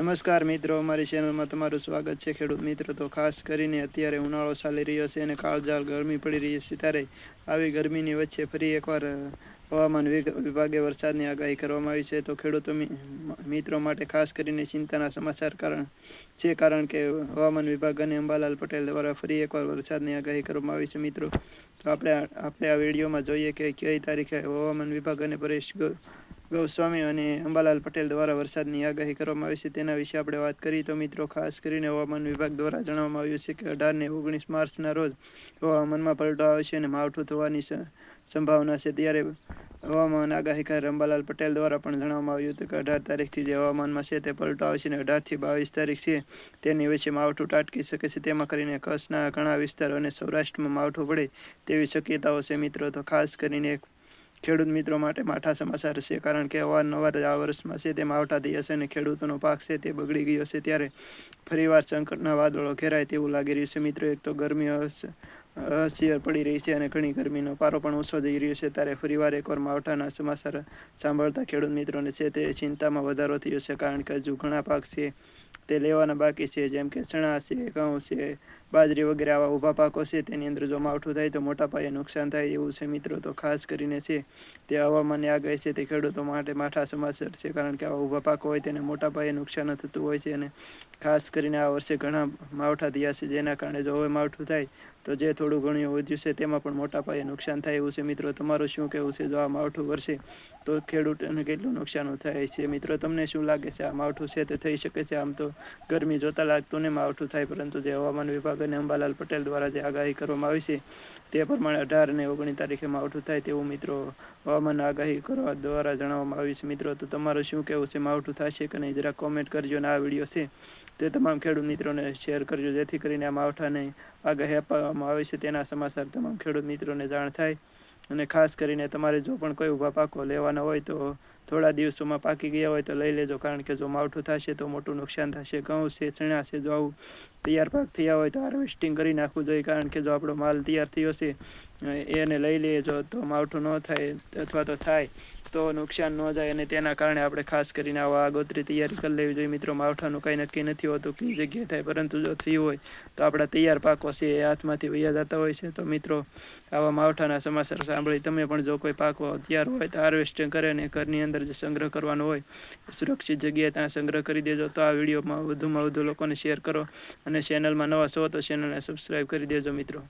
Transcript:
નમસ્કાર મિત્રો, અમારી ચેનલમાં તમારું સ્વાગત છે. ખેડૂત મિત્રો, તો ખાસ કરીને અત્યારે ઉનાળો ચાલી રહ્યો છે અને કાળઝાળ ગરમી પડી રહી છે, ત્યારે આવી ગરમીની વચ્ચે ફરી એકવાર હવામાન વિભાગે વરસાદની આગાહી કરવામાં આવી છે. તો ખેડૂતો મિત્રો માટે ખાસ કરીને ચિંતાના સમાચાર કારણ કે હવામાન વિભાગ અને અંબાલાલ પટેલ દ્વારા ફરી એકવાર વરસાદની આગાહી કરવામાં આવી છે. મિત્રો, તો આપણે આ વિડીયોમાં જોઈએ કે કઈ તારીખે હવામાન વિભાગ અને પરેશ ગોસ્વામી અને અંબાલાલ પટેલ દ્વારા વરસાદની આગાહી કરવામાં આવી છે તેના વિશે આપણે વાત કરીએ. તો મિત્રો, ખાસ કરીને હવામાન વિભાગ દ્વારા જણાવવામાં આવ્યું છે કે 18 ને 19 માર્ચના રોજ હવામાનમાં પલટો આવશે અને માવઠું થવાની સંભાવના છે. ત્યારે હવામાન આગાહીકાર અંબાલાલ પટેલ દ્વારા પણ જણાવવામાં આવ્યું હતું કે 18 તારીખથી જે હવામાનમાં છે તે પલટો આવશે અને 18 થી 22 તારીખ છે તેની વચ્ચે માવઠું ત્રાટકી શકે છે. તેમાં કરીને કચ્છના ઘણા વિસ્તારો અને સૌરાષ્ટ્રમાં માવઠું પડે તેવી શક્યતાઓ છે. મિત્રો, તો ખાસ કરીને ખેડૂત મિત્રો માટે માઠા સમાચાર છે, કારણ કે અવારનવાર આ વર્ષમાં છે તે માવઠા થયા છે અને ખેડૂતોનો પાક છે તે બગડી ગયો છે. ત્યારે ફરીવાર સંકટના વાદળો ઘેરાય તેવું લાગી રહ્યું છે. મિત્રો, એક તો ગરમી અસહ્ય પડી રહી છે અને ઘણી ગરમીનો પારો પણ ઓછો જઈ રહ્યો છે. ત્યારે ફરીવાર એકવાર માવઠાના સમાચાર સાંભળતા ખેડૂત મિત્રોને છે તે ચિંતામાં વધારો થયો છે, કારણ કે હજુ ઘણા પાક છે તે લેવાના બાકી છે, જેમ કે ચણા છે, ઘઉં છે, બાજરી વગેરે આવા ઊભા પાકો છે તેની અંદર જો માવઠું થાય તો મોટા પાયે નુકસાન થાય એવું છે. મિત્રો, તો ખાસ કરીને છે તે હવામાનની આગાહી છે તે ખેડૂતો માટે માઠા સમાચાર છે, કારણ કે આવા ઊભા પાકો હોય તેને મોટા પાયે નુકસાન થતું હોય છે અને ખાસ કરીને આ વર્ષે ઘણા માવઠા થયા છે, જેના કારણે જો હવે માવઠું થાય તો જે થોડું ઘણું વધ્યું છે તેમાં પણ મોટા પાયે નુકસાન થાય એવું છે. મિત્રો, તમારું શું કહેવું છે? જો આ માવઠું વરસે તો ખેડૂતોને કેટલું નુકસાન થાય છે? મિત્રો, તમને શું લાગે છે? આ માવઠું છે તે થઈ શકે છે? આમ તો ગરમી જોતા લાગતું ને માવઠું થાય, પરંતુ જે હવામાન વિભાગ અને અંબાલાલ પટેલ દ્વારા જે આગાહી કરવામાં આવી છે તે પ્રમાણે 18 અને 19 તારીખે માવઠું થાય તેવું મિત્રો હવામાન આગાહી કરવા દ્વારા જણાવવામાં આવ્યું છે. મિત્રો, તો તમારું શું કહેવું છે? માવઠું થશે કે નહીં? જરા કોમેન્ટ કરજો અને આ વિડીયો છે તે તમામ ખેડૂત મિત્રોને શેર કરજો, જેથી કરીને આ માવઠાને આગાહી આપવામાં આવે છે તેના સમાચાર તમામ ખેડૂત મિત્રોને જાણ થાય. અને ખાસ કરીને તમારે જો પણ કોઈ ઊભા પાકો લેવાના હોય તો થોડા દિવસોમાં પાકી ગયા હોય તો લઈ લેજો, કારણ કે જો માવઠું થશે તો મોટું નુકસાન થશે. ઘઉં છે, ચણા છે, જો આવું તૈયાર પાક થયા હોય તો હાર્વેસ્ટિંગ કરી નાખવું જોઈએ, કારણ કે જો આપણો માલ તૈયાર થયો છે એને લઈ લઈએ જો તો માવઠું ન થાય અથવા તો થાય તો નુકસાન ન જાય, અને તેના કારણે આપણે ખાસ કરીને આવા આગોતરી તૈયારી કરી લેવી જોઈએ. મિત્રો, માવઠાનું કંઈ નક્કી નથી હોતું કઈ જગ્યાએ થાય, પરંતુ જો થયું હોય તો આપણા તૈયાર પાકો છે એ હાથમાંથી વહ્યા જતા હોય છે. તો મિત્રો, આવા માવઠાના સમાચાર સાંભળી તમે પણ જો કોઈ પાકો તૈયાર હોય તો હાર્વેસ્ટિંગ કરે અને ઘરની અંદર જે સંગ્રહ કરવાનો હોય સુરક્ષિત જગ્યાએ ત્યાં સંગ્રહ કરી દેજો. તો આ વિડીયોમાં વધુમાં વધુ લોકોને શેર કરો અને ચેનલમાં નવા છો તો ચેનલને સબસ્ક્રાઈબ કરી દેજો. મિત્રો.